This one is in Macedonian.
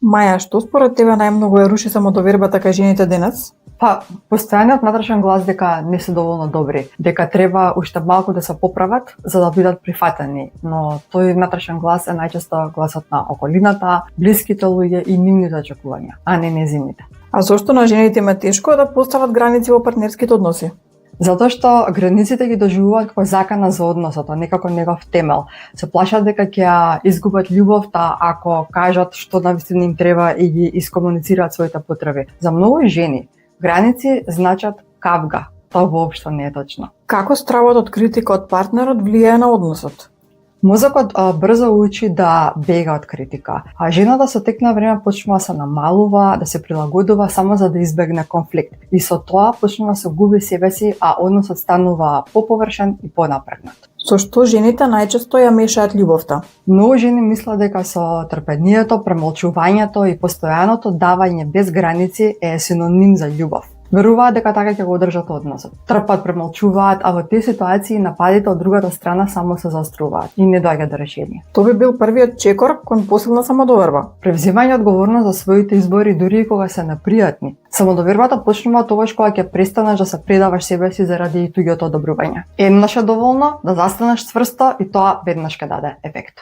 Маја, што според тебе најмногу ја руши самодовербата кај жените денес? Постојаниот внатрешен глас дека не се доволно добри, дека треба уште малку да се поправат за да бидат прифатени, но тој внатрешен глас е најчесто гласот на околината, блиските луѓе и нивните очекувања, а не нејзините. А зошто на жените им е тешко да постават граници во партнерските односи? Затоа што границите ги доживуваат како закана за односот, а не како негов темел. Се плашат дека ќе ја изгубат љубовта ако кажат што навистина им треба и ги искомуницираат своите потреби. За многу жени граници значат кавга. Тоа воопшто не е точно. Како стравот од критика од партнерот влијае на односот? Мозокот брзо учи да бега од критика, а жената со тек на време почнува да се намалува, да се прилагодува само за да избегне конфликт. И со тоа почнува да се губи себеси, а односот станува поповршен и понапрегнат. Со што жените најчесто ја мешаат љубовта? Многу жени мислат дека со трпението, премолчувањето и постојаното давање без граници е синоним за љубов. Веруваат дека така ќе го одржат односот. Трпат, премолчуваат, а во тие ситуации нападите од другата страна само се заоструваат и не доаѓа до решение. Тоа би бил првиот чекор кон посилна самодоверба. Превземање одговорност за своите избори дури и кога се непријатни. Самодовербата почнува тогаш кога ќе престанеш да се предаваш себеси заради туѓото одобрување. Еднаш е доволно да застанеш цврсто и тоа веднаш ќе даде ефект.